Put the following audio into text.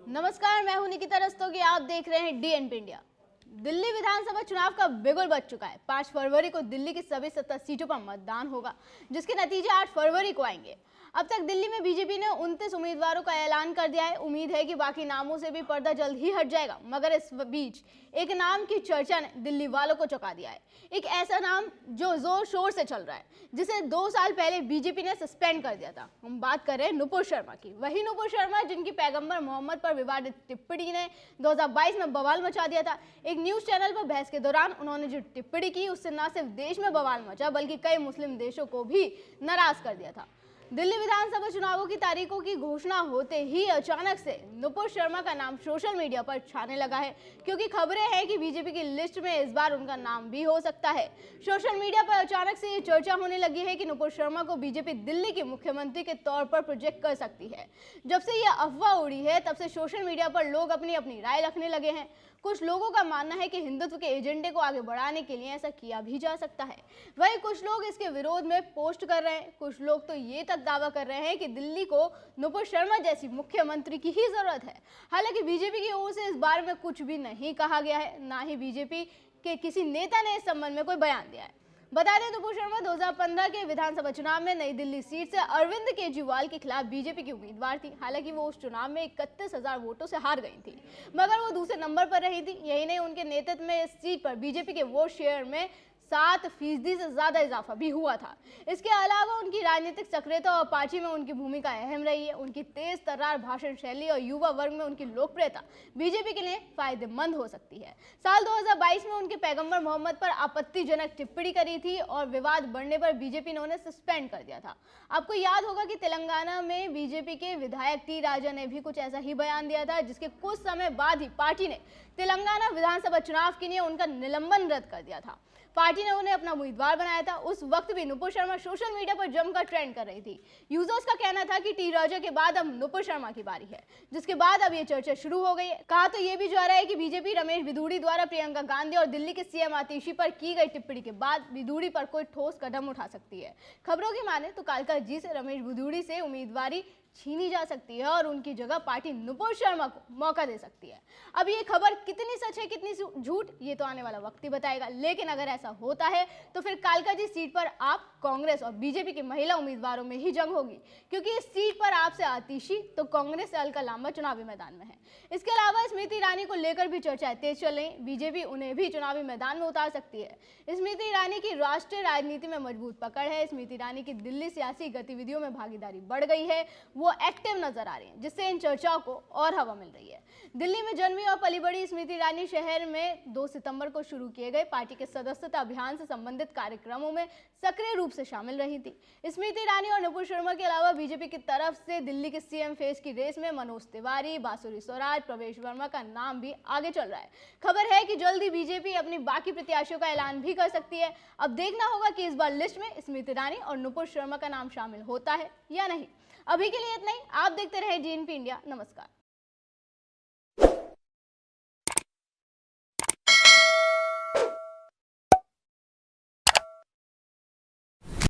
नमस्कार, मैं हूं निकिता रस्तोगी। आप देख रहे हैं डीएनपी इंडिया। दिल्ली विधानसभा चुनाव का बिगुल बज चुका है। 5 फरवरी को दिल्ली की सभी 17 सीटों पर मतदान होगा, जिसके नतीजे 8 फरवरी को आएंगे। अब तक दिल्ली में बीजेपी ने 29 उम्मीदवारों का ऐलान कर दिया है। उम्मीद है कि बाकी नामों से भी पर्दा जल्द ही हट जाएगा, मगर इस बीच एक नाम की चर्चा ने दिल्ली वालों को चौंका दिया है। एक ऐसा नाम जो जोर शोर से चल रहा है, जिसे 2 साल पहले बीजेपी ने सस्पेंड कर दिया था। हम बात कर रहे हैं नुपुर शर्मा की। वही नुपुर शर्मा जिनकी पैगंबर मोहम्मद पर विवादित टिप्पणी ने 2022 में बवाल मचा दिया था। एक न्यूज चैनल पर बहस के दौरान उन्होंने जो टिप्पणी की, उससे न सिर्फ देश में बवाल मचा, बल्कि कई मुस्लिम देशों को भी नाराज कर दिया था। दिल्ली विधानसभा चुनावों की तारीखों की घोषणा होते ही अचानक से नुपुर शर्मा का नाम सोशल मीडिया पर छाने लगा है, क्योंकि खबरें हैं कि बीजेपी की लिस्ट में इस बार उनका नाम भी हो सकता है। सोशल मीडिया पर अचानक से ये चर्चा होने लगी है कि नुपुर शर्मा को बीजेपी दिल्ली की मुख्यमंत्री के तौर पर प्रोजेक्ट कर सकती है। जब से यह अफवाह उड़ी है, तब से सोशल मीडिया पर लोग अपनी अपनी राय रखने लगे हैं। कुछ लोगों का मानना है कि हिंदुत्व के एजेंडे को आगे बढ़ाने के लिए ऐसा किया भी जा सकता है। वहीं कुछ लोग इसके विरोध में पोस्ट कर रहे हैं। कुछ लोग तो ये तक दावा कर रहे हैं कि दिल्ली को नुपुर शर्मा जैसी मुख्यमंत्री की ही जरूरत है। हालांकि बीजेपी की ओर से इस बारे में कुछ भी नहीं कहा गया है, ना ही बीजेपी के किसी नेता ने इस संबंध में कोई बयान दिया है। बता दें, नुपुर शर्मा 2015 के विधानसभा चुनाव में नई दिल्ली सीट से अरविंद केजरीवाल के खिलाफ बीजेपी की उम्मीदवार थी। हालांकि वो उस चुनाव में 31,000 वोटों से हार गई थी, मगर वो दूसरे नंबर पर रही थी। यही नहीं, उनके नेतृत्व में इस सीट पर बीजेपी के वोट शेयर में 7% से ज्यादा इजाफा भी हुआ था। इसके अलावा उनकी राजनीतिक सक्रियता और पार्टी में उनकी भूमिका अहम रही है। उनकी तेज तर्रार भाषण शैली और युवा वर्ग में उनकी लोकप्रियता बीजेपी के लिए फायदेमंद हो सकती है। साल 2022 में उनके पैगंबर मोहम्मद पर आपत्तिजनक टिप्पणी करी थी और विवाद बढ़ने पर बीजेपी ने उन्हें सस्पेंड कर दिया था। आपको याद होगा कि तेलंगाना में बीजेपी के विधायक टी राजा ने भी कुछ ऐसा ही बयान दिया था, जिसके कुछ समय बाद ही पार्टी ने तेलंगाना विधानसभा चुनाव के लिए उनका निलंबन रद्द कर दिया था। पार्टी ने उन्हें अपना उम्मीदवार बनाया था। उस वक्त भी नुपुर शर्मा सोशल मीडिया पर जमकर ट्रेंड कर रही थी। यूजर्स का कहना था कि टी राजा के बाद अब नुपुर शर्मा की बारी है, जिसके बाद अब ये चर्चा शुरू हो गई है। कहा तो ये भी जा रहा है कि बीजेपी रमेश बिधूड़ी द्वारा प्रियंका गांधी और दिल्ली के सीएम आतिशी पर की गई टिप्पणी के बाद बिधूड़ी पर कोई ठोस कदम उठा सकती है। खबरों की माने तो कालका जी से रमेश बिधूड़ी से उम्मीदवारी छीनी जा सकती है और उनकी जगह पार्टी नुपुर शर्मा को मौका दे सकती है। अब ये खबर कितनी सच है कितनी झूठ, ये तो आने वाला वक्त ही बताएगा। लेकिन अगर ऐसा होता है तो फिर कालका जी सीट पर आप, कांग्रेस और बीजेपी की महिला उम्मीदवारों में ही जंग होगी, क्योंकि इस सीट पर आपसे आतिशी तो कांग्रेस से अलका लांबा चुनावी मैदान में है। इसके अलावा स्मृति ईरानी को लेकर भी चर्चाएं तेज चल रही। बीजेपी उन्हें भी चुनावी मैदान में उतार सकती है। स्मृति ईरानी की राष्ट्रीय राजनीति में मजबूत पकड़ है। स्मृति ईरानी की दिल्ली सियासी गतिविधियों में भागीदारी बढ़ गई है, वो एक्टिव नजर आ रही है, जिससे इन चर्चाओं को और हवा मिल रही है। दिल्ली में जन्मी और पली बड़ी स्मृति ईरानी शहर में 2 सितंबर को शुरू किए गए पार्टी के सदस्यता अभियान से संबंधित कार्यक्रमों में सक्रिय रूप से शामिल रही थी। स्मृति ईरानी और नुपुर शर्मा के अलावा बीजेपी की तरफ से दिल्ली के सीएम फेस की रेस में मनोज तिवारी, बांसुरी स्वराज, प्रवेश वर्मा का नाम भी आगे चल रहा है। खबर है कि जल्दी बीजेपी अपनी बाकी प्रत्याशियों का ऐलान भी कर सकती है। अब देखना होगा कि इस बार लिस्ट में स्मृति ईरानी और नुपुर शर्मा का नाम शामिल होता है या नहीं। अभी के लिए इतना ही। आप देखते रहे डीएनपी इंडिया। नमस्कार।